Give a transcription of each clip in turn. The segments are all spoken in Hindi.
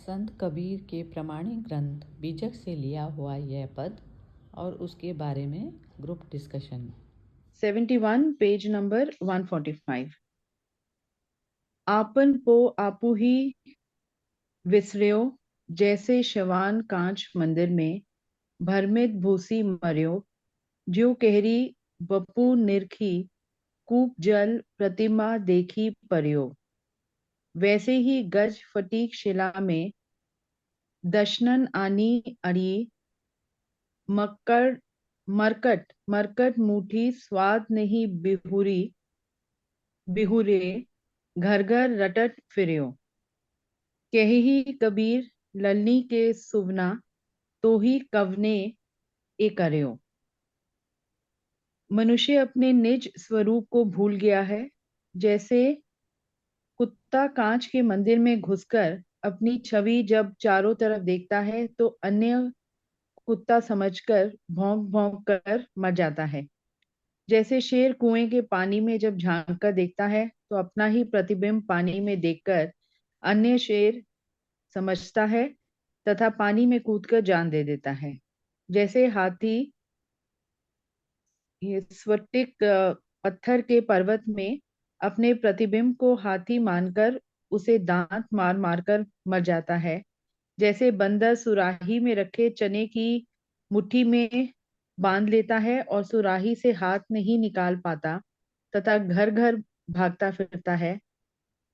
संत कबीर के प्रामाणिक ग्रंथ बीजक से लिया हुआ यह पद और उसके बारे में ग्रुप डिस्कशन। 71 page number 145। आपन पो आपू ही विसर्यो, जैसे शवान कांच मंदिर में भरमित भूसी मर्यो, ज्यों कहरी बपू निरखी कूप जल प्रतिमा देखी पर्यो। वैसे ही गज फटीक शिला में दशनन आनी अड़ी, मक्कड़ मरकट मरकट मुठी स्वाद नहीं बिहुरी बिहुरे, घर घर रटट फिर्यो। कही कबीर ललनी के सुवना, तो ही कवने ए कर्यो। मनुष्य अपने निज स्वरूप को भूल गया है। जैसे कुत्ता कांच के मंदिर में घुसकर अपनी छवि जब चारों तरफ देखता है तो अन्य कुत्ता समझकर भौंक भौंक कर मर जाता है। जैसे शेर कुएं के पानी में जब झांक कर देखता है तो अपना ही प्रतिबिंब पानी में देखकर अन्य शेर समझता है तथा पानी में कूदकर जान दे देता है। जैसे हाथी ये स्फटिक पत्थर के पर्वत में अपने प्रतिबिंब को हाथी मानकर उसे दांत मार मार कर मर जाता है। जैसे बंदर सुराही में रखे चने की मुट्ठी में बांध लेता है और सुराही से हाथ नहीं निकाल पाता तथा घर घर भागता फिरता है,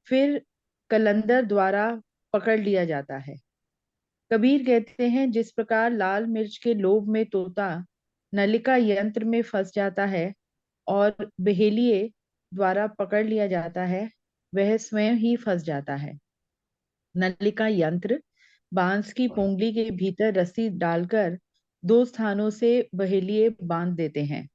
फिर कलंदर द्वारा पकड़ लिया जाता है। कबीर कहते हैं, जिस प्रकार लाल मिर्च के लोभ में तोता नलिका यंत्र में फंस जाता है और बहेलिए द्वारा पकड़ लिया जाता है, वह स्वयं ही फंस जाता है। नलिका यंत्र बांस की पोंगली के भीतर रस्सी डालकर दो स्थानों से बहेलिए बांध देते हैं।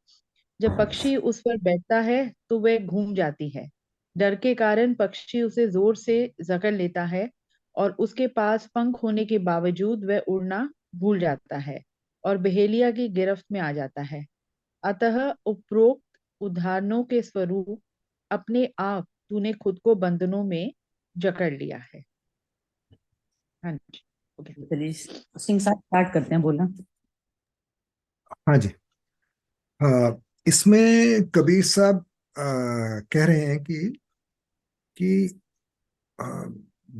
जब पक्षी उस पर बैठता है तो वह घूम जाती है। डर के कारण पक्षी उसे जोर से जकड़ लेता है और उसके पास पंख होने के बावजूद वह उड़ना भूल जाता है और बहेलिया की गिरफ्त में आ जाता है। अतः उपरोक्त उदाहरणों के स्वरूप अपने आप तूने खुद को बंधनों में जकड़ लिया है। हाँ जी, ओके। चलिए सिंह साहब स्टार्ट करते हैं बोलना। हाँ जी। इसमें कबीर साहब कह रहे हैं कि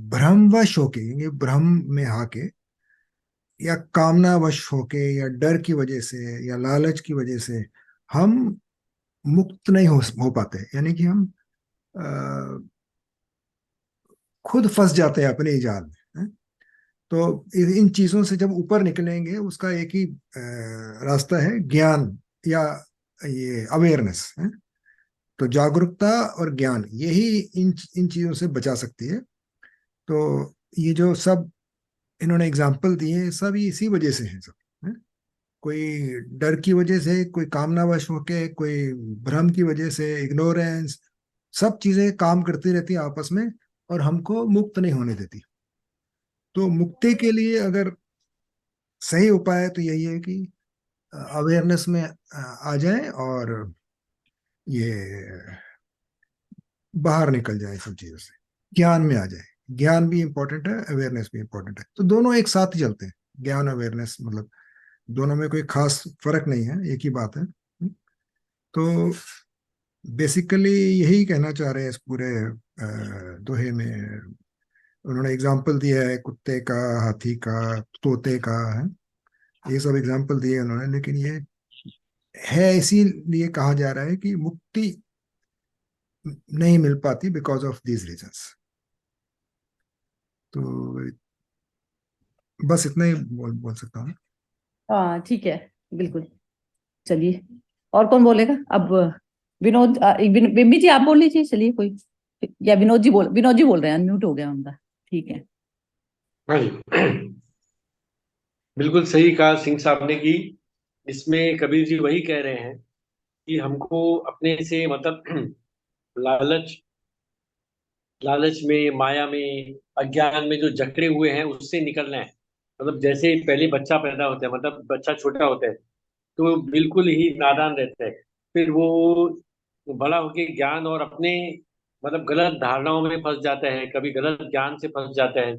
भ्रमवश होके, ये भ्रम में आके या कामनावश होके या डर की वजह से या लालच की वजह से हम मुक्त नहीं हो पाते, यानी कि हम अ, खुद फंस जाते हैं अपने ही जाल में, हैं? तो इन चीजों से जब ऊपर निकलेंगे उसका एक ही रास्ता है, ज्ञान या ये अवेयरनेस है। तो जागरूकता और ज्ञान यही इन इन चीजों से बचा सकती है। तो ये जो सब इन्होंने एग्जाम्पल दिए सब ये इसी वजह से हैं सब, हैं? कोई डर की वजह से, कोई कामनावश होके, कोई भ्रम की वजह से, इग्नोरेंस, सब चीजें काम करती रहती हैं आपस में और हमको मुक्त नहीं होने देती। तो मुक्ति के लिए अगर सही उपाय है तो यही है कि अवेयरनेस में आ जाए और ये बाहर निकल जाए सब चीजों से, ज्ञान में आ जाए। ज्ञान भी इंपॉर्टेंट है, अवेयरनेस भी इंपॉर्टेंट है, तो दोनों एक साथ ही चलते हैं। ज्ञान अवेयरनेस मतलब दोनों में कोई खास फर्क नहीं है, एक ही बात है। तो बेसिकली यही कहना चाह रहे हैं इस पूरे दोहे में। उन्होंने एग्जाम्पल दिया है कुत्ते का, हाथी का, तोते का, है, ये सब एग्जाम्पल दिए उन्होंने, लेकिन ये है इसीलिए कहा जा रहा है कि मुक्ति नहीं मिल पाती बिकॉज ऑफ दीज रीजंस। तो बस इतना ही बोल सकता हूँ। हाँ ठीक है, बिल्कुल। चलिए और कौन बोलेगा अब? विनोद, बिम्बी जी आप बोल लीजिए। चलिए कोई, या विनोद जी बोल रहे हैं, अनम्यूट हो गया उनका। ठीक है। हाँ जी, बिल्कुल सही कहा सिंह साहब ने कि इसमें कबीर जी वही कह रहे हैं कि हमको अपने से मतलब लालच लालच में, माया में, अज्ञान में जो जकड़े हुए हैं उससे निकलना है। मतलब जैसे पहले बच्चा पैदा होता है, मतलब बच्चा छोटा होता है तो बिल्कुल ही नादान रहता है। फिर वो बड़ा होके ज्ञान और अपने मतलब गलत धारणाओं में फंस जाता है, कभी गलत ज्ञान से फंस जाता है।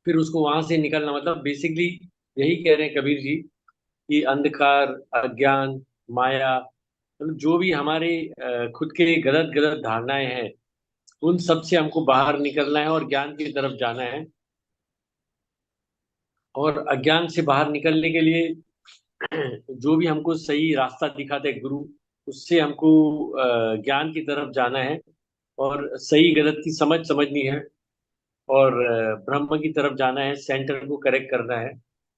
फिर उसको वहां से निकलना, मतलब बेसिकली यही कह रहे हैं कबीर जी कि अंधकार, अज्ञान, माया, मतलब जो भी हमारे खुद के गलत गलत धारणाएं हैं, उन सब से हमको बाहर निकलना है और ज्ञान की तरफ जाना है। और अज्ञान से बाहर निकलने के लिए जो भी हमको सही रास्ता दिखाते हैं गुरु, उससे हमको ज्ञान की तरफ जाना है और सही गलत की समझ समझनी है और ब्रह्म की तरफ जाना है, सेंटर को करेक्ट करना है।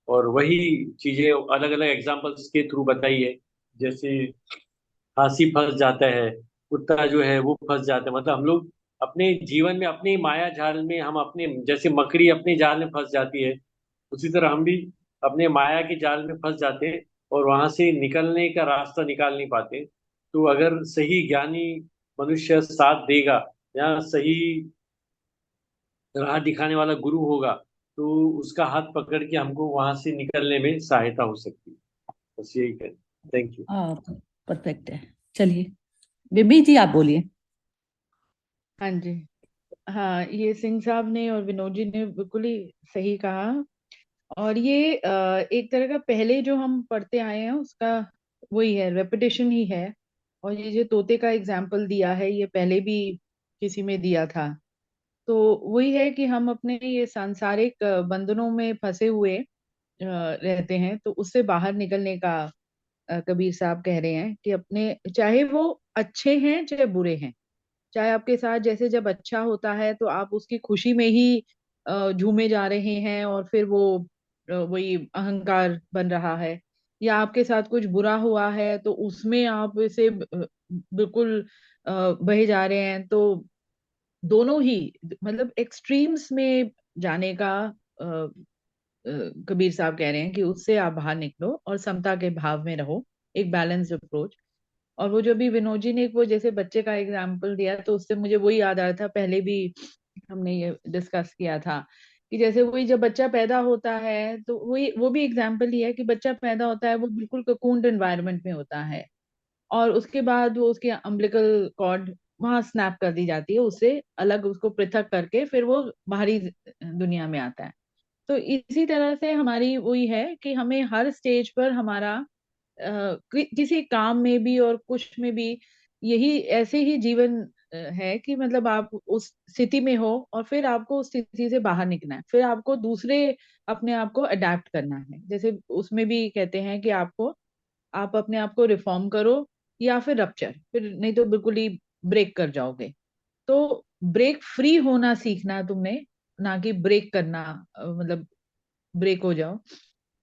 और वही चीजें अलग अलग एग्जांपल्स के थ्रू बताई है। जैसे हांसी फंस जाता है, कुत्ता जो है वो फंस जाता है, मतलब हम लोग अपने जीवन में अपने माया जाल में, हम अपने जैसे मकड़ी अपने जाल में फंस जाती है, उसी तरह हम भी अपने माया के जाल में फंस जाते हैं और वहां से निकलने का रास्ता निकाल नहीं पाते। तो अगर सही ज्ञानी मनुष्य साथ देगा या सही राह दिखाने वाला गुरु होगा, तो उसका हाथ पकड़ के हमको वहां से निकलने में सहायता हो सकती है। बस यही कहें। Thank you. हाँ, परफेक्ट है। चलिए बेबी जी आप बोलिए। हाँ जी। हाँ, ये सिंह साहब ने और विनोद जी ने बिल्कुल ही सही कहा। और ये एक तरह का पहले जो हम पढ़ते आए हैं उसका वही है, रेपिटेशन ही है। और ये जो तोते का एग्जाम्पल दिया है, ये पहले भी किसी में दिया था। तो वही है कि हम अपने ये सांसारिक बंधनों में फंसे हुए रहते हैं, तो उससे बाहर निकलने का कबीर साहब कह रहे हैं कि अपने, चाहे वो अच्छे हैं चाहे बुरे हैं, चाहे आपके साथ जैसे जब अच्छा होता है तो आप उसकी खुशी में ही झूमे जा रहे हैं और फिर वो वही अहंकार बन रहा है, या आपके साथ कुछ बुरा हुआ है तो उसमें आप इसे बिल्कुल बहे जा रहे हैं। तो दोनों ही, मतलब एक्सट्रीम्स में जाने का कबीर साहब कह रहे हैं कि उससे आप बाहर निकलो और समता के भाव में रहो, एक बैलेंस्ड अप्रोच। और वो जो भी विनोद जी ने वो जैसे बच्चे का एग्जाम्पल दिया, तो उससे मुझे वही याद आ रहा था, पहले भी हमने ये डिस्कस किया था कि जैसे वही जब बच्चा पैदा होता है तो वही वो भी एग्जाम्पल ही है कि बच्चा पैदा होता है वो बिल्कुल कोकून्ड एनवायरनमेंट में होता है, और उसके बाद वो उसकी अम्बिलिकल कॉर्ड वहां स्नैप कर दी जाती है, उससे अलग उसको पृथक करके फिर वो बाहरी दुनिया में आता है। तो इसी तरह से हमारी वही है कि हमें हर स्टेज पर हमारा किसी काम में भी और कुछ में भी यही ऐसे ही जीवन है कि मतलब आप उस स्थिति में हो और फिर आपको उस स्थिति से बाहर निकलना है, फिर आपको दूसरे अपने आप को अडेप्ट करना है। जैसे उसमें भी कहते हैं कि आपको, आप अपने आप को रिफॉर्म करो या फिर रप्चर, फिर नहीं तो बिल्कुल ही ब्रेक कर जाओगे। तो ब्रेक फ्री होना सीखना तुमने, ना कि ब्रेक करना, मतलब ब्रेक हो जाओ।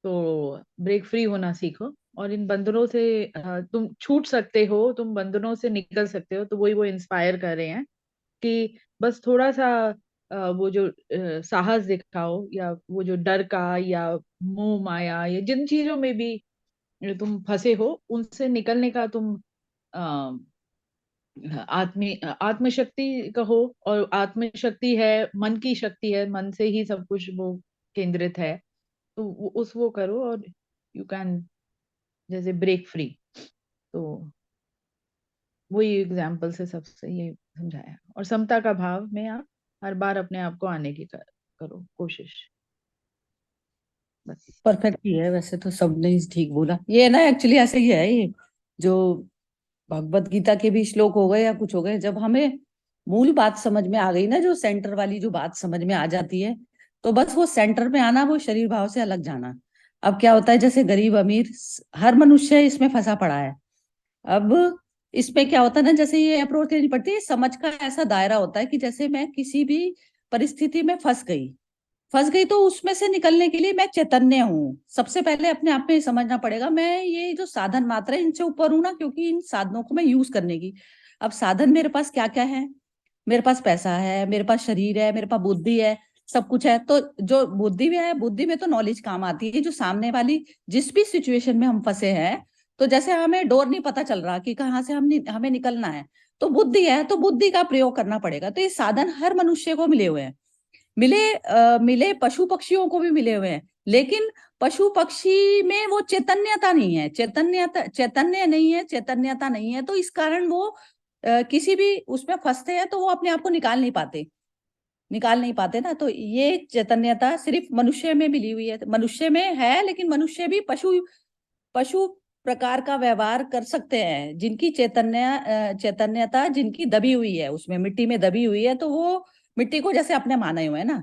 तो ब्रेक फ्री होना सीखो और इन बंधनों से तुम छूट सकते हो, तुम बंधनों से निकल सकते हो। तो वही वो इंस्पायर कर रहे हैं कि बस थोड़ा सा वो जो साहस दिखाओ, या वो जो डर का या मोह माया या जिन चीजों में भी तुम फंसे हो उनसे निकलने का तुम अ, आत्मशक्ति कहो। और आत्मशक्ति है, मन की शक्ति है, मन से ही सब कुछ वो केंद्रित है। तो उस वो करो और यू कैन जैसे ब्रेक फ्री। तो वही एग्जाम्पल से सबसे ये समझाया, और समता का भाव में आप हर बार अपने आप को आने की करो कोशिश, बस। परफेक्ट ही है वैसे तो, सबने ठीक बोला। ये ना एक्चुअली ऐसे ही है, ये जो भगवत गीता के भी श्लोक हो गए या कुछ हो गए, जब हमें मूल बात समझ में आ गई ना, जो सेंटर वाली जो बात समझ में आ जाती है, तो बस वो सेंटर में आना, वो शरीर भाव से अलग जाना। अब क्या होता है, जैसे गरीब अमीर हर मनुष्य इसमें फंसा पड़ा है। अब इसमें क्या होता है ना, जैसे ये अप्रोच लेनी पड़ती है, समझ का ऐसा दायरा होता है कि जैसे मैं किसी भी परिस्थिति में फंस गई तो उसमें से निकलने के लिए मैं चैतन्य हूँ। सबसे पहले अपने आप में ये समझना पड़ेगा, मैं ये जो साधन मात्र है इनसे ऊपर हूं ना, क्योंकि इन साधनों को मैं यूज करने की, अब साधन मेरे पास क्या क्या है, मेरे पास पैसा है, मेरे पास शरीर है, मेरे पास बुद्धि है, सब कुछ है। तो जो बुद्धि में है, बुद्धि में तो नॉलेज काम आती है, जो सामने वाली जिस भी सिचुएशन में हम फंसे हैं, तो जैसे हमें डोर नहीं पता चल रहा कि कहाँ से हमें निकलना है, तो बुद्धि है, तो बुद्धि का प्रयोग करना पड़ेगा। तो ये साधन हर मनुष्य को मिले हुए हैं, मिले पशु पक्षियों को भी मिले हुए हैं, लेकिन पशु पक्षी में वो चैतन्यता नहीं है, चैतन्य नहीं है, चैतन्यता नहीं है, तो इस कारण वो किसी भी उसमें फंसते हैं तो वो अपने आप को निकाल नहीं पाते। निकाल नहीं पाते ना, तो ये चैतन्यता सिर्फ मनुष्य में मिली हुई है, मनुष्य में है, लेकिन मनुष्य भी पशु पशु प्रकार का व्यवहार कर सकते हैं, जिनकी चैतन्यता जिनकी दबी हुई है, उसमें मिट्टी में दबी हुई है, तो वो मिट्टी को जैसे अपने माने हुए है ना।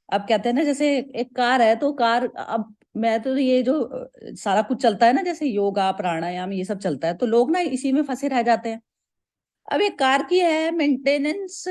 अब कहते हैं ना, जैसे एक कार है, तो कार, अब मैं तो ये जो सारा कुछ चलता है ना, जैसे योगा प्राणायाम ये सब चलता है, तो लोग ना इसी में फंसे रह जाते हैं। अब एक कार की है मेंटेनेंस,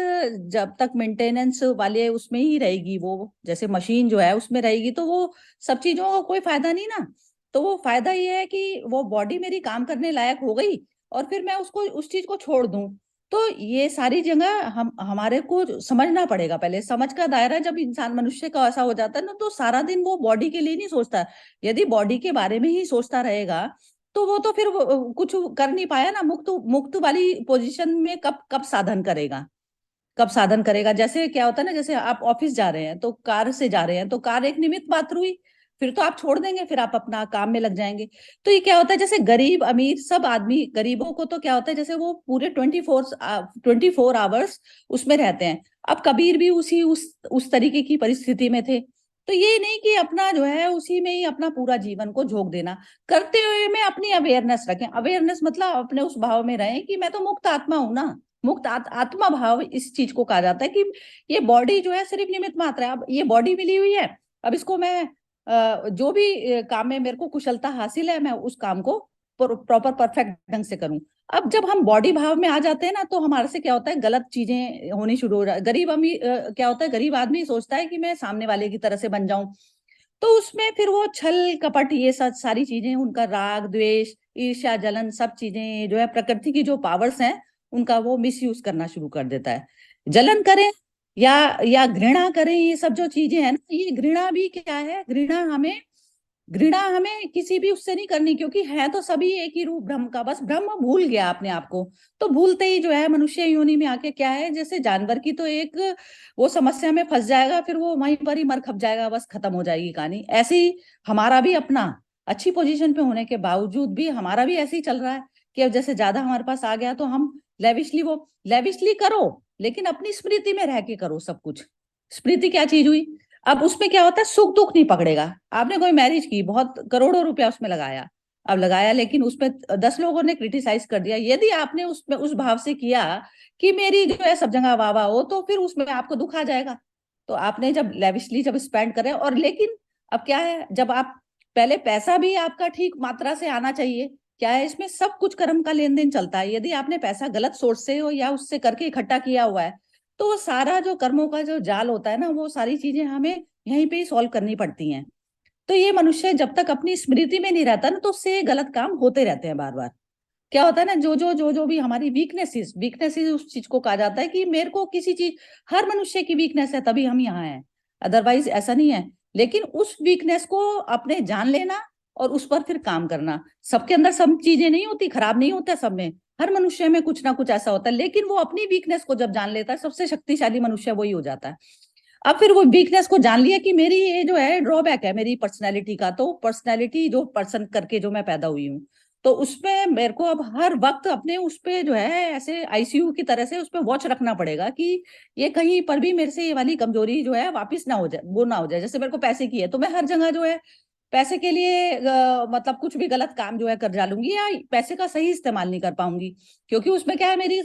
जब तक मेंटेनेंस वाले उसमें ही रहेगी, वो जैसे मशीन जो है उसमें रहेगी, तो वो सब चीजों का कोई फायदा नहीं ना। तो वो फायदा ये है कि वो बॉडी मेरी काम करने लायक हो गई, और फिर मैं उसको उस चीज को छोड़ दूं। तो ये सारी जगह हमारे को समझना पड़ेगा। पहले समझ का दायरा, जब इंसान मनुष्य का ऐसा हो जाता है ना, तो सारा दिन वो बॉडी के लिए नहीं सोचता। यदि बॉडी के बारे में ही सोचता रहेगा, तो वो तो फिर कुछ कर नहीं पाया ना। मुक्त मुक्त वाली पोजीशन में कब कब साधन करेगा, कब साधन करेगा। जैसे क्या होता है ना, जैसे आप ऑफिस जा रहे हैं, तो कार से जा रहे हैं, तो कार एक निमित्त मात्र हुई, फिर तो आप छोड़ देंगे, फिर आप अपना काम में लग जाएंगे। तो ये क्या होता है, जैसे गरीब अमीर सब आदमी, गरीबों को तो क्या होता है, जैसे वो पूरे 24 आवर्स उसमें रहते हैं। अब कबीर भी उस तरीके की परिस्थिति में थे। तो ये नहीं कि अपना जो है उसी में ही अपना पूरा जीवन को झोंक देना, करते हुए में अपनी अवेयरनेस रखें। अवेयरनेस मतलब अपने उस भाव में रहें कि मैं तो मुक्त आत्मा हूं ना। मुक्त आत्मा भाव इस चीज को कहा जाता है कि ये बॉडी जो है सिर्फ निमित्त मात्र है। अब ये बॉडी मिली हुई है, अब इसको मैं जो भी काम में मेरे को कुशलता हासिल है, मैं उस काम को प्रॉपर परफेक्ट ढंग से करूं। अब जब हम बॉडी भाव में आ जाते हैं ना, तो हमारे से क्या होता है, गलत चीजें होनी शुरू हो जाती। गरीब अमीर क्या होता है, गरीब आदमी सोचता है कि मैं सामने वाले की तरह से बन जाऊं, तो उसमें फिर वो छल कपट ये सब सारी चीजें, उनका राग द्वेष ईर्ष्या जलन सब चीजें जो है, प्रकृति की जो पावर्स हैं, उनका वो मिसयूज करना शुरू कर देता है। जलन करें या घृणा करें, ये सब जो चीजें हैं ना, ये घृणा भी क्या है, घृणा हमें किसी भी उससे नहीं करनी, क्योंकि है तो सभी एक ही रूप ब्रह्म का। बस ब्रह्म भूल गया अपने आप को, तो भूलते ही जो है मनुष्य योनि में आके क्या है, जैसे जानवर की तो एक वो समस्या में फंस जाएगा, फिर वो वहीं पर ही मर खप जाएगा, बस खत्म हो जाएगी कहानी। ऐसे ही हमारा भी अपना अच्छी पोजीशन पे होने के बावजूद भी हमारा भी ऐसे ही चल रहा है कि अब जैसे ज्यादा हमारे पास आ गया, तो हम लेविशली करो, लेकिन अपनी स्मृति में रह के करो सब कुछ। स्मृति क्या चीज हुई, अब उसमें क्या होता है, सुख दुख नहीं पकड़ेगा। आपने कोई मैरिज की, बहुत करोड़ों रुपया उसमें लगाया, अब लगाया, लेकिन उसमें 10 लोगों ने क्रिटिसाइज कर दिया। यदि आपने उसमें उस भाव से किया कि मेरी जो है सब जगह वाह वाह हो, तो फिर उसमें आपको दुख आ जाएगा। तो आपने जब लेविशली जब स्पेंड करें, और लेकिन अब क्या है, जब आप पहले पैसा भी आपका ठीक मात्रा से आना चाहिए। क्या है, इसमें सब कुछ कर्म का लेन देन चलता है। यदि आपने पैसा गलत सोर्स से हो या उससे करके इकट्ठा किया हुआ है, तो वो सारा जो कर्मों का जो जाल होता है ना, वो सारी चीजें हमें यहीं पे ही सॉल्व करनी पड़ती हैं। तो ये मनुष्य जब तक अपनी स्मृति में नहीं रहता ना, तो उससे गलत काम होते रहते हैं बार बार। क्या होता है ना, जो भी हमारी वीकनेसेस उस चीज को कहा जाता है कि मेरे को किसी चीज, हर मनुष्य की वीकनेस है, तभी हम यहाँ हैं, अदरवाइज ऐसा नहीं है। लेकिन उस वीकनेस को अपने जान लेना और उस पर फिर काम करना। सबके अंदर सब चीजें नहीं होती, खराब नहीं होता सब में, हर मनुष्य में कुछ ना कुछ ऐसा होता है, लेकिन वो अपनी वीकनेस को जब जान लेता है, सबसे शक्तिशाली मनुष्य वही हो जाता है। अब फिर वो वीकनेस को जान लिया कि मेरी ये जो है ड्रॉबैक है मेरी पर्सनैलिटी का, तो पर्सनैलिटी जो पर्सन करके जो मैं पैदा हुई हूँ, तो उसमें मेरे को अब हर वक्त अपने उस पे जो है ऐसे आईसीयू की तरह से उस पे वॉच रखना पड़ेगा कि ये कहीं पर भी मेरे से ये वाली कमजोरी जो है वापस ना हो जाए, वो ना हो जाए। जैसे मेरे को पैसे की है, तो मैं हर जगह जो है पैसे के लिए मतलब कुछ भी गलत काम जो है कर डालूंगी, या पैसे का सही इस्तेमाल नहीं कर पाऊंगी, क्योंकि उसमें क्या है, मेरी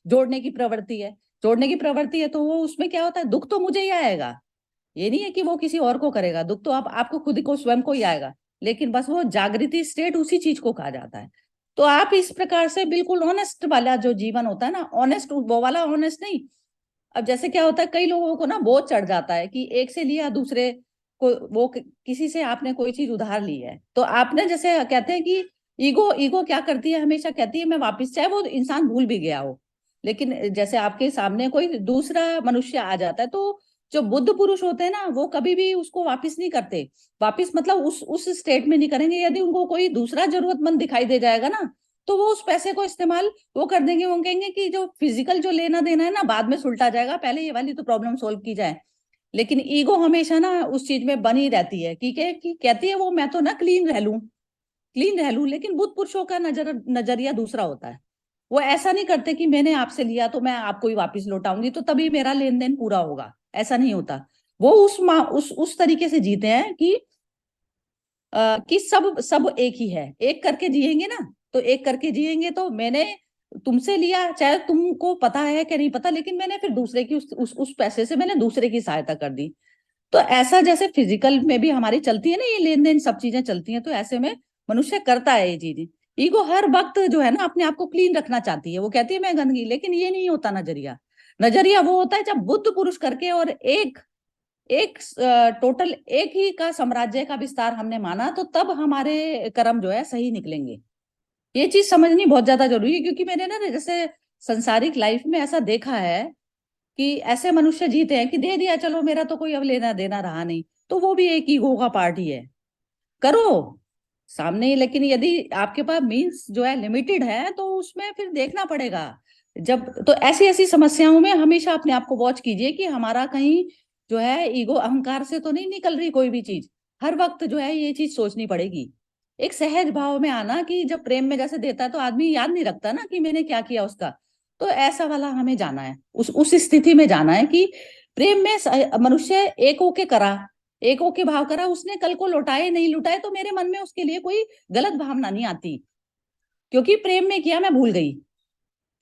जोड़ने की प्रवृत्ति है। जोड़ने की प्रवृत्ति है, तो वो उसमें क्या होता है, दुख तो मुझे ही आएगा। ये नहीं है कि वो किसी और को करेगा, दुख तो आपको खुद को स्वयं को ही आएगा। लेकिन बस वो जागृति स्टेट उसी चीज को कहा जाता है। तो आप इस प्रकार से बिल्कुल ऑनेस्ट वाला जो जीवन होता है ना, ऑनेस्ट वो वाला ऑनेस्ट नहीं। अब जैसे क्या होता है, कई लोगों को ना बोझ चढ़ जाता है कि एक से लिया दूसरे को, वो किसी से आपने कोई चीज उधार ली है, तो आपने जैसे कहते हैं कि ईगो ईगो क्या करती है, हमेशा कहती है मैं वापिस, चाहे वो इंसान भूल भी गया हो। लेकिन जैसे आपके सामने कोई दूसरा मनुष्य आ जाता है, तो जो बुद्ध पुरुष होते हैं ना, वो कभी भी उसको वापिस नहीं करते। वापिस मतलब उस स्टेट में नहीं करेंगे। यदि उनको कोई दूसरा जरूरतमंद दिखाई दे जाएगा ना, तो वो उस पैसे को इस्तेमाल वो कर देंगे। वो कहेंगे कि जो फिजिकल जो लेना देना है ना, बाद में सुलटा जाएगा, पहले ये वाली तो प्रॉब्लम सोल्व की जाए। लेकिन ईगो हमेशा ना उस चीज में बनी रहती है कि कहती है वो मैं तो ना क्लीन रह लूं। लेकिन बुद्ध पुरुषों का नजरिया दूसरा होता है। वो ऐसा नहीं करते कि मैंने आपसे लिया तो मैं आपको ही वापस लौटाऊंगी, तो तभी मेरा लेन देन पूरा होगा। ऐसा नहीं होता। वो उस तरीके से जीते हैं कि सब सब एक ही है, एक करके जिएंगे ना, तो एक करके जिएंगे। तो मैंने तुमसे लिया, चाहे तुमको पता है कि नहीं पता, लेकिन मैंने फिर दूसरे की उस पैसे से मैंने दूसरे की सहायता कर दी। तो ऐसा जैसे फिजिकल में भी हमारी चलती है ना, ये लेन देन सब चीजें चलती हैं, तो ऐसे में मनुष्य करता है ये चीजें। ईगो हर वक्त जो है ना अपने आप को क्लीन रखना चाहती है, वो कहती है मैं गंदगी, लेकिन ये नहीं होता नजरिया। नजरिया वो होता है जब बुद्ध पुरुष करके और एक एक टोटल एक ही का साम्राज्य का विस्तार हमने माना, तो तब हमारे कर्म जो है सही निकलेंगे। ये चीज समझनी बहुत ज्यादा जरूरी है, क्योंकि मैंने ना जैसे संसारिक लाइफ में ऐसा देखा है कि ऐसे मनुष्य जीते हैं कि दे दिया, चलो मेरा तो कोई अब लेना देना रहा नहीं, तो वो भी एक ईगो का पार्ट ही है। करो सामने ही, लेकिन यदि आपके पास मीन्स जो है लिमिटेड है, तो उसमें फिर देखना पड़ेगा। जब तो ऐसी ऐसी समस्याओं में हमेशा अपने आप को वॉच कीजिए कि हमारा कहीं जो है ईगो अहंकार से तो नहीं निकल रही कोई भी चीज। हर वक्त जो है ये चीज सोचनी पड़ेगी। एक सहज भाव में आना, कि जब प्रेम में जैसे देता है तो आदमी याद नहीं रखता ना कि मैंने क्या किया उसका। तो ऐसा वाला हमें जाना है, उस स्थिति में जाना है कि प्रेम में मनुष्य एक होके करा, एक होके भाव करा, उसने कल को लौटाए नहीं लुटाए तो मेरे मन में उसके लिए कोई गलत भावना नहीं आती, क्योंकि प्रेम में किया मैं भूल गई।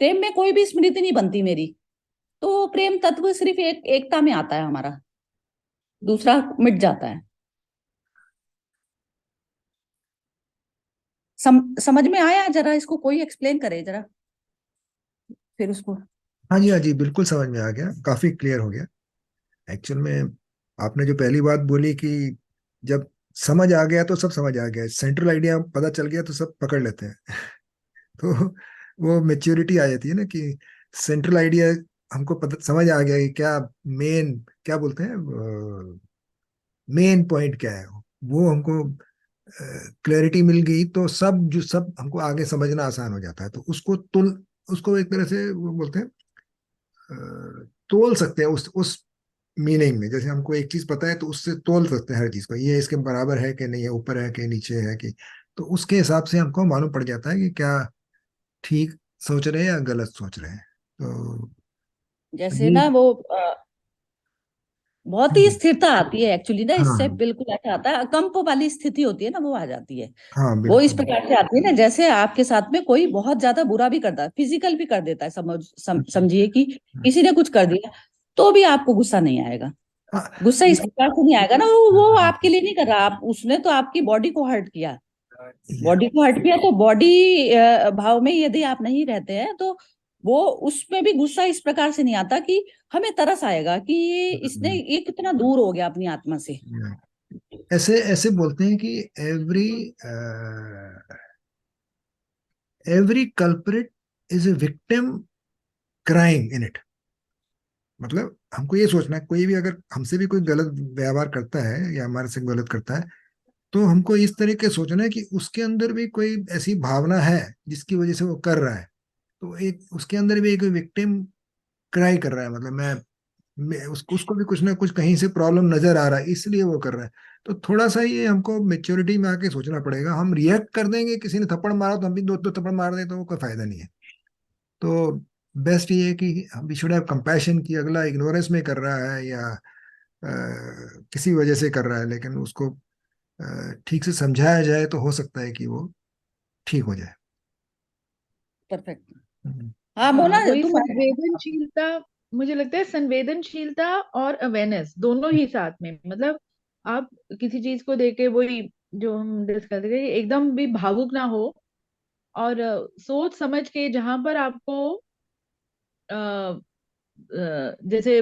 प्रेम में कोई भी स्मृति नहीं बनती मेरी। तो प्रेम तत्व सिर्फ एकता में आता है हमारा, दूसरा मिट जाता है। समझ में आया? जरा इसको कोई एक्सप्लेन करे जरा, फिर उसको। हाँ जी, हाँ जी, बिल्कुल समझ में आ गया, काफी क्लियर हो गया। एक्चुअल में आपने जो पहली बात बोली कि जब समझ आ गया तो सब समझ आ गया, सेंट्रल आइडिया पता चल गया तो सब पकड़ लेते हैं। तो वो मेच्योरिटी आ जाती है ना, कि सेंट्रल आइडिया हमको पता समझ आ गया कि क्या मेन, क्या बोलते हैं, मेन पॉइंट क्या है, वो हमको क्लैरिटी मिल गई, तो सब हमको आगे समझना आसान हो जाता है। तो उसको एक तरह से वो बोलते हैं, तोल सकते हैं उस मीनिंग में। जैसे हमको एक चीज पता है तो उससे तोल सकते हैं हर चीज को, ये इसके बराबर है कि नहीं है, ऊपर है कि नीचे है कि, तो उसके हिसाब से हमको मालूम पड़ जाता है कि क्या ठीक सोच रहे हैं या गलत सोच रहे हैं। तो जैसे ये, ना वो बहुत ही स्थिरता आती है एक्चुअली ना, इससे हाँ बिल्कुल ऐसा आता है, कंप वाली स्थिति होती है ना, वो आ जाती है। हाँ वो इस बिल्कुल। प्रकार से आती है ना, जैसे आपके साथ में कोई बहुत ज्यादा बुरा भी करता है, फिजिकल भी कर देता है, समझिए कि किसी ने कुछ कर दिया, तो भी आपको गुस्सा नहीं आएगा। हाँ, गुस्सा इस ये- प्रकार से नहीं आएगा ना, वो आपके लिए नहीं कर रहा, आप उसने तो आपकी बॉडी को हर्ट किया। बॉडी को हर्ट किया तो बॉडी भाव में यदि आप नहीं रहते हैं, तो वो उसमें भी गुस्सा इस प्रकार से नहीं आता कि हमें तरस आएगा कि ये कितना दूर हो गया अपनी आत्मा से। ऐसे ऐसे बोलते हैं कि every every culprit is a victim crying in it. मतलब हमको ये सोचना है, कोई भी अगर हमसे भी कोई गलत व्यवहार करता है या हमारे से गलत करता है, तो हमको इस तरीके से सोचना है कि उसके अंदर भी कोई ऐसी भावना है जिसकी वजह से वो कर रहा है। तो एक उसके अंदर भी एक विक्टिम क्राई कर रहा है, मतलब मैं उसको भी कुछ ना कुछ कहीं से प्रॉब्लम नजर आ रहा है, इसलिए वो कर रहा है। तो थोड़ा सा ये हमको मेच्योरिटी में आके सोचना पड़ेगा। हम रिएक्ट कर देंगे, किसी ने थप्पड़ मारा तो हम भी दो दो थप्पड़ मार दें, तो वो कोई फायदा नहीं है। तो बेस्ट ये है कि वी शुड हैव कंपैशन, कि अगला इग्नोरेंस में कर रहा है या किसी वजह से कर रहा है, लेकिन उसको ठीक से समझाया जाए तो हो सकता है कि वो ठीक हो जाए। परफेक्ट। हम्म। हाँ हाँ, मोना वही तुम। संवेदनशीलता। मुझे लगता है संवेदनशीलता और अवेयरनेस दोनों ही साथ में, मतलब आप किसी चीज को देख के, वही जो हम डिस्कस कर रहे थे, एकदम भी भावुक ना हो, और सोच समझ के जहां पर आपको जैसे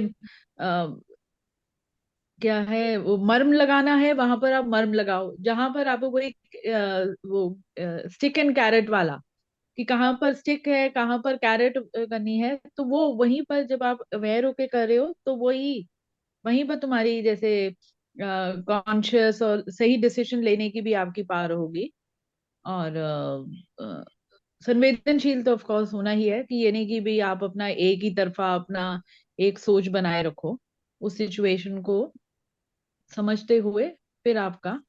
क्या है, वो मर्म लगाना है, वहां पर आप मर्म लगाओ। जहां पर आपको कोई वो स्टिक एंड कैरेट वाला, कि कहाँ पर स्टिक है कहाँ पर कैरेट करनी है, तो वो वहीं पर जब आप अवेयर होके कर रहे हो, तो वही वहीं पर तुम्हारी जैसे कॉन्शियस और सही डिसीजन लेने की भी आपकी पावर होगी। और संवेदनशील तो ऑफ कोर्स होना ही है, कि ये नहीं कि भी आप अपना एक ही तरफा अपना एक सोच बनाए रखो। उस सिचुएशन को समझते हुए फिर आपका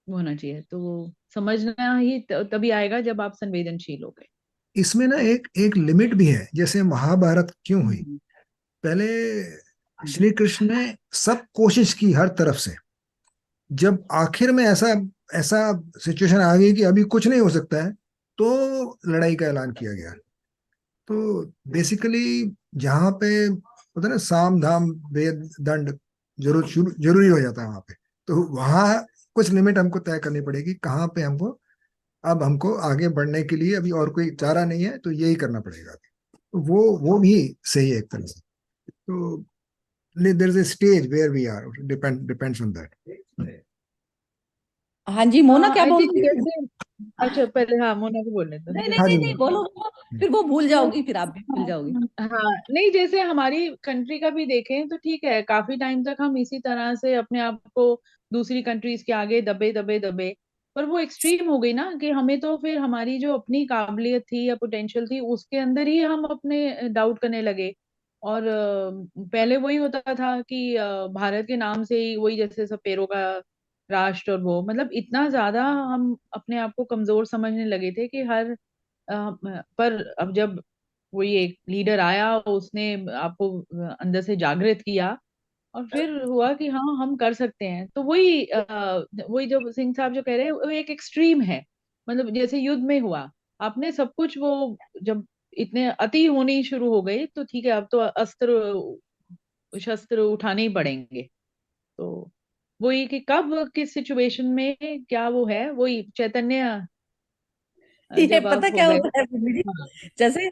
होना चाहिए, तो वो समझना ही तभी आएगा जब आप संवेदनशील हो गए। इसमें ना एक एक लिमिट भी है। जैसे महाभारत क्यों हुई? हम्म। पहले श्री कृष्ण ने सब कोशिश की हर तरफ से। जब आखिर में ऐसा ऐसा सिचुएशन आ गई कि अभी कुछ नहीं हो सकता है, तो लड़ाई का ऐलान किया गया। तो बेसिकली जहां पे होता है ना, साम धाम वेद दंड जरूरी हो जाता है वहां पे। तो वहां कुछ लिमिट हमको तय करनी पड़ेगी, कहाँ पे हमको अब हमको आगे बढ़ने के लिए अभी और कोई चारा नहीं है, तो यही करना पड़ेगा। तो वो भी सही है एक तरह से। तो there is a stage where we are, depends on that. हाँ जी, मोना क्या आई बोल थिंक रही थी? जैसे, अच्छा पहले हाँ मोना को बोलने दो। नहीं नहीं हाँ नहीं जी। नहीं, बोलो बोलो, फिर वो भूल जाओगी, फिर आप भी भूल जाओगी। हाँ नहीं, जैसे हमारी कंट्री का भी देखें तो ठीक है, काफी टाइम तक हम इसी तरह से अपने आप को दूसरी कंट्रीज के आगे दबे दबे दबे, पर वो एक्सट्रीम हो गई ना कि हमें तो फिर हमारी जो अपनी काबिलियत थी या पोटेंशियल थी उसके अंदर ही हम अपने डाउट करने लगे। और पहले वही होता था कि भारत के नाम से ही वही जैसे सपेरों का राष्ट्र, और वो मतलब इतना ज्यादा हम अपने आप को कमजोर समझने लगे थे कि हर पर अब जब वही एक लीडर आया, उसने आपको अंदर से जागृत किया, और फिर हुआ कि हाँ हम कर सकते हैं। तो वही जो सिंह साहब जो कह रहे हैं वो एक एक्सट्रीम है। मतलब जैसे युद्ध में हुआ, आपने सब कुछ वो जब इतने अति होनी शुरू हो गई तो ठीक है, अब तो अस्त्र शस्त्र उठाने ही पड़ेंगे। तो वही कि कब किस सिचुएशन में क्या वो है, वही चैतन्य ये जब पता आप क्या बैठ। होता है बिल्ली जी? हाँ। जैसे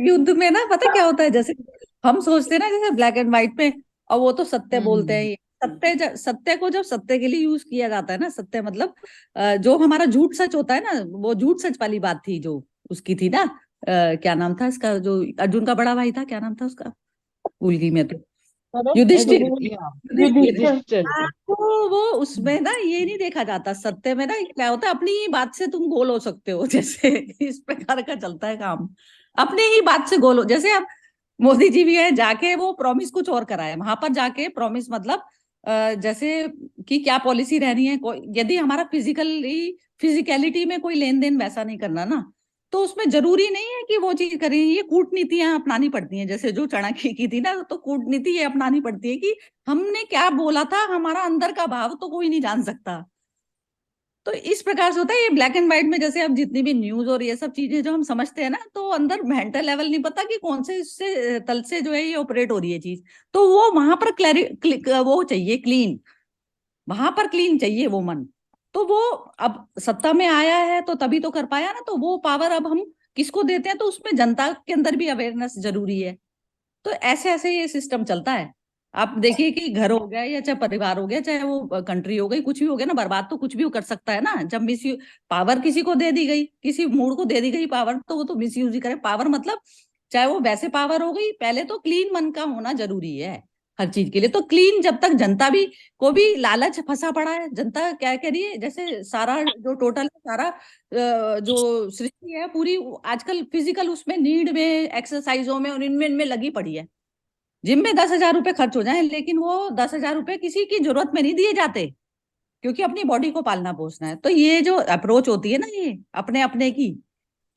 युद्ध में ना, पता क्या होता है, जैसे हम सोचते हैं ना जैसे ब्लैक एंड व्हाइट में, और वो तो सत्य बोलते हैं। हम्म। ये सत्य को जब सत्य के लिए यूज किया जाता है ना, सत्य मतलब जो हमारा झूठ सच होता है ना, वो झूठ सच वाली बात थी जो उसकी थी ना। क्या नाम था इसका, जो अर्जुन का बड़ा भाई था, क्या नाम था उसका, भूल गई मैं तो। युधिष्ठिर। युधिष्ठिर। युधिष्ठिर। हाँ, तो वो उसमें ना ये नहीं देखा जाता, सत्य में ना क्या होता है, अपनी ही बात से तुम गोल हो सकते हो, जैसे इस प्रकार का चलता है काम। अपनी ही बात से गोल हो, जैसे अब मोदी जी भी है, जाके वो प्रॉमिस कुछ और कराए वहां पर जाके, प्रॉमिस मतलब जैसे कि क्या पॉलिसी रहनी है, यदि हमारा फिजिकलिटी में कोई लेन देन वैसा नहीं करना ना, तो उसमें जरूरी नहीं है कि वो चीज करें। ये कूटनीतियां अपनानी पड़ती हैं, जैसे जो चाणक्य की थी ना, तो कूटनीति ये अपनानी पड़ती है कि हमने क्या बोला था, हमारा अंदर का भाव तो कोई नहीं जान सकता। तो इस प्रकार से होता है ये ब्लैक एंड व्हाइट में। जैसे अब जितनी भी न्यूज और ये सब चीजें जो हम समझते हैं ना, तो अंदर मेंटल लेवल नहीं पता कि कौन से इससे तल से जो है ये ऑपरेट हो रही है चीज। तो वो वहां पर वो चाहिए क्लीन, वहां पर क्लीन चाहिए वो मन। तो वो अब सत्ता में आया है तो तभी तो कर पाया ना, तो वो पावर अब हम किसको देते हैं, तो उसमें जनता के अंदर भी अवेयरनेस जरूरी है। तो ऐसे ऐसे ये सिस्टम चलता है। आप देखिए कि घर हो गया या चाहे परिवार हो गया, चाहे वो कंट्री हो गई, कुछ भी हो गया ना, बर्बाद तो कुछ भी कर सकता है ना। जब मिस पावर किसी को दे दी गई, किसी मूड को दे दी गई पावर, तो वो तो मिस यूज ही करे पावर। मतलब चाहे वो वैसे पावर हो गई, पहले तो क्लीन मन का होना जरूरी है हर चीज के लिए। तो क्लीन जब तक जनता भी को भी लालच फंसा पड़ा है, जनता क्या कह रही है, जैसे सारा जो टोटल सारा जो सृष्टि है पूरी आजकल फिजिकल उसमें नीड में, एक्सरसाइजों में और इनमें लगी पड़ी है। जिम में 10,000 रुपए खर्च हो जाए, लेकिन वो 10,000 रुपए किसी की जरूरत में नहीं दिए जाते, क्योंकि अपनी बॉडी को पालना पोसना है। तो ये जो अप्रोच होती है ना, ये अपने अपने की,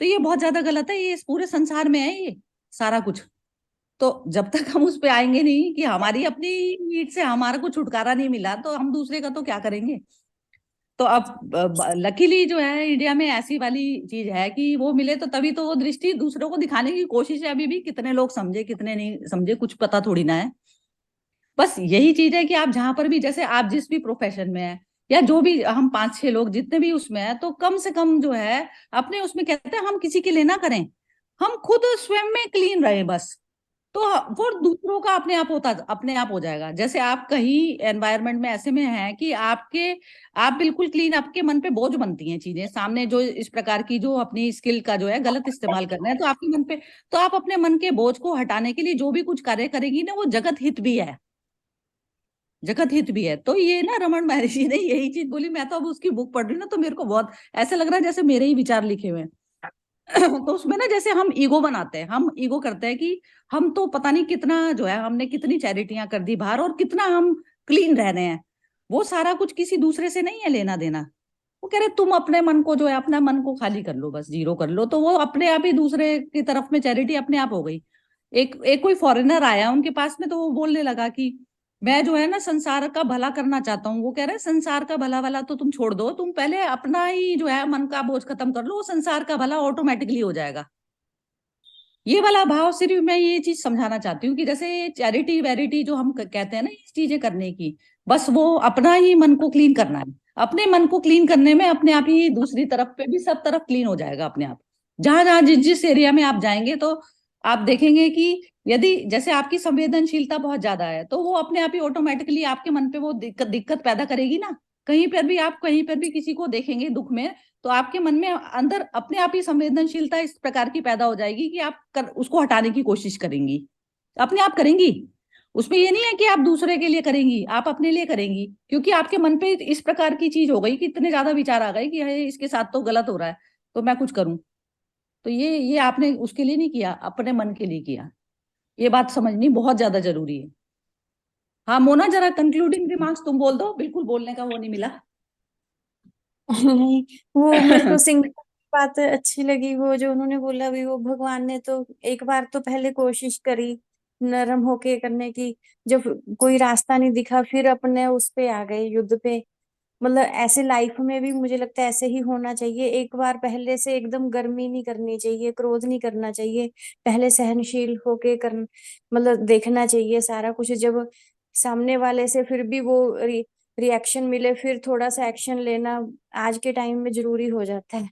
तो ये बहुत ज्यादा गलत है। ये इस पूरे संसार में है ये सारा कुछ। तो जब तक हम उस पे आएंगे नहीं कि हमारी अपनी नीड से हमारा को छुटकारा नहीं मिला, तो हम दूसरे का तो क्या करेंगे। तो अब लकीली जो है इंडिया में ऐसी वाली चीज है कि वो मिले तो तभी तो वो दृष्टि दूसरों को दिखाने की कोशिश है। अभी भी कितने लोग समझे कितने नहीं समझे कुछ पता थोड़ी ना है। बस यही चीज है कि आप जहां पर भी, जैसे आप जिस भी प्रोफेशन में है, या जो भी हम 5-6 लोग जितने भी उसमें है, तो कम से कम जो है अपने उसमें कहते हैं हम किसी के लिए ना करें, हम खुद स्वयं में क्लीन रहे बस। तो वो दूसरों का अपने आप हो जाएगा। जैसे आप कहीं एनवायरनमेंट में ऐसे में हैं कि आप बिल्कुल क्लीन, आपके मन पे बोझ बनती हैं चीजें सामने, जो इस प्रकार की जो अपनी स्किल का जो है गलत इस्तेमाल कर रहे हैं, तो आपके मन पे, तो आप अपने मन के बोझ को हटाने के लिए जो भी कुछ कार्य करेगी ना, वो जगत हित भी है, जगत हित भी है। तो ये ना रमन महर्षि ने यही चीज बोली। मैं तो अब उसकी बुक पढ़ रही हूँ ना, तो मेरे को बहुत ऐसा लग रहा है जैसे मेरे ही विचार लिखे हुए हैं। तो उसमें ना जैसे हम ईगो बनाते हैं, हम ईगो करते हैं कि हम तो पता नहीं कितना जो है, हमने कितनी चैरिटियां कर दी बाहर, और कितना हम क्लीन रह रहे हैं। वो सारा कुछ किसी दूसरे से नहीं है लेना देना। वो कह रहे तुम अपने मन को जो है, अपना मन को खाली कर लो, बस जीरो कर लो, तो वो अपने आप ही दूसरे की तरफ में चैरिटी अपने आप हो गई। एक कोई फॉरेनर आया उनके पास में, तो वो बोलने लगा कि मैं जो है ना संसार का भला करना चाहता हूँ। वो कह रहे संसार का भला वाला तो तुम छोड़ दो, तुम पहले अपना ही जो है मन का बोझ खत्म कर लो, वो संसार का भला ऑटोमेटिकली हो जाएगा। ये वाला भाव सिर्फ मैं ये चीज समझाना चाहती हूँ कि जैसे चैरिटी वैरिटी जो हम कहते हैं ना, ये चीजें करने की, बस वो अपना ही मन को क्लीन करना है। अपने मन को क्लीन करने में अपने आप ही दूसरी तरफ पे भी सब तरफ क्लीन हो जाएगा अपने आप। जहां जहां जिस जिस एरिया में आप जाएंगे तो आप देखेंगे कि यदि जैसे आपकी संवेदनशीलता बहुत ज्यादा है, तो वो अपने आप ही ऑटोमेटिकली आपके मन पे वो दिक्कत पैदा करेगी ना। कहीं पर भी आप कहीं पर भी किसी को देखेंगे दुख में, तो आपके मन में अंदर अपने आप ही संवेदनशीलता इस प्रकार की पैदा हो जाएगी कि आप उसको हटाने की कोशिश करेंगी, अपने आप करेंगी। उसमें ये नहीं है कि आप दूसरे के लिए करेंगी, आप अपने लिए करेंगी, क्योंकि आपके मन पे इस प्रकार की चीज हो गई कि इतने ज्यादा विचार आ गए कि इसके साथ तो गलत हो रहा है, तो मैं कुछ करूं। तो ये आपने उसके लिए नहीं किया, अपने मन के लिए किया। ये बात समझनी बहुत ज्यादा जरूरी है। हाँ मोना, जरा कंक्लूडिंग रिमार्क्स तुम बोल दो, बिल्कुल बोलने का वो नहीं मिला। नहीं, वो मेरे को सिंह की बात अच्छी लगी, वो जो उन्होंने बोला भी, वो भगवान ने तो एक बार तो पहले कोशिश करी नरम होके करने की, जब कोई रास्ता नहीं दिखा फिर अपने उस पे आ गए, युद्ध पे। मतलब ऐसे लाइफ में भी मुझे लगता है ऐसे ही होना चाहिए, एक बार पहले से एकदम गर्मी नहीं करनी चाहिए, क्रोध नहीं करना चाहिए, पहले सहनशील होके कर मतलब देखना चाहिए सारा कुछ। जब सामने वाले से फिर भी वो रिएक्शन मिले, फिर थोड़ा सा एक्शन लेना आज के टाइम में जरूरी हो जाता है।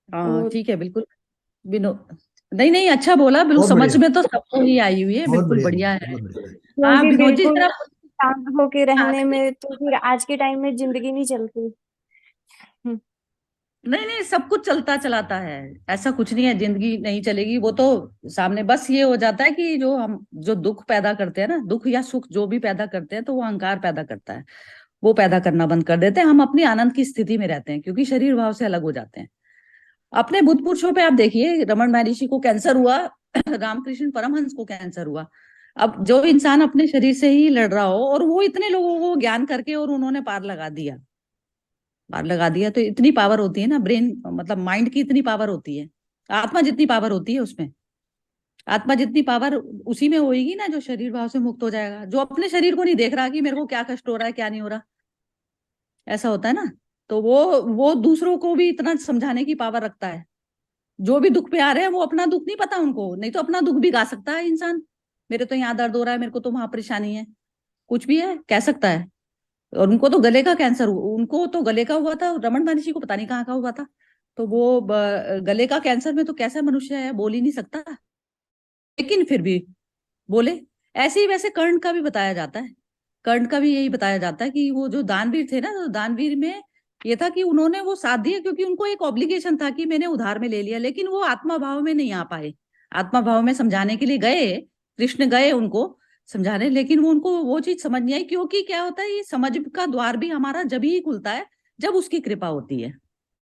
हाँ और ठीक है, बिल्कुल। विनोद, नहीं नहीं, अच्छा बोला, बिल्कुल बहुत समझ बढ़िया, में तो सबको ही आई हुई है, बहुत बिल्कुल बढ़िया, बढ़िया है। बहुत बढ़िया। हाँ क्योंकि विनोद जी बिल्कुल जरा। शांत होके हाँ, रहने में तो फिर आज के टाइम में जिंदगी नहीं चलती। हम्म। नहीं नहीं, सब कुछ चलता चलाता है, ऐसा कुछ नहीं है जिंदगी नहीं चलेगी। वो तो सामने बस ये हो जाता है कि जो दुख पैदा करते हैं ना, दुख या सुख जो भी पैदा करते हैं, तो वो अहंकार पैदा करता है। वो पैदा करना बंद कर देते हैं, हम अपनी आनंद की स्थिति में रहते हैं, क्योंकि शरीर भाव से अलग हो जाते हैं। अपने बुद्ध पुरुषों पे आप देखिए, रमन महर्षि को कैंसर हुआ, रामकृष्ण परमहंस को कैंसर हुआ। अब जो इंसान अपने शरीर से ही लड़ रहा हो, और वो इतने लोगों को ज्ञान करके और उन्होंने पार लगा दिया, तो इतनी पावर होती है ना ब्रेन, मतलब माइंड की इतनी पावर होती है, आत्मा जितनी पावर होती है उसमें, आत्मा जितनी पावर उसी में होएगी ना जो शरीर भाव से मुक्त हो जाएगा, जो अपने शरीर को नहीं देख रहा कि मेरे को क्या कष्ट हो रहा है क्या नहीं हो रहा। ऐसा होता है ना। तो वो दूसरों को भी इतना समझाने की पावर रखता है। जो भी दुख पे आ रहे हैं, वो अपना दुख नहीं पता उनको, नहीं तो अपना दुख भी गा सकता है इंसान, मेरे तो यहाँ दर्द हो रहा है, मेरे को तो वहां परेशानी है, कुछ भी है कह सकता है। और उनको तो गले का कैंसर हुआ, उनको तो गले का हुआ था, रमन महर्षि को पता नहीं कहाँ का हुआ था। तो वो गले का कैंसर में तो कैसा मनुष्य है, बोल ही नहीं सकता, लेकिन फिर भी बोले। ऐसे ही वैसे कर्ण का भी बताया जाता है, कर्ण का भी यही बताया जाता है कि वो जो दानवीर थे ना, तो दानवीर में ये था कि उन्होंने वो साथ दिया क्योंकि उनको एक ऑब्लिगेशन था कि मैंने उधार में ले लिया, लेकिन वो आत्मा भाव में नहीं आ पाए। आत्मा भाव में समझाने के लिए गए, कृष्ण गए उनको समझाने, लेकिन वो उनको वो चीज समझ नहीं आई, क्योंकि क्या होता है, ये समझ का द्वार भी हमारा जब ही खुलता है जब उसकी कृपा होती है।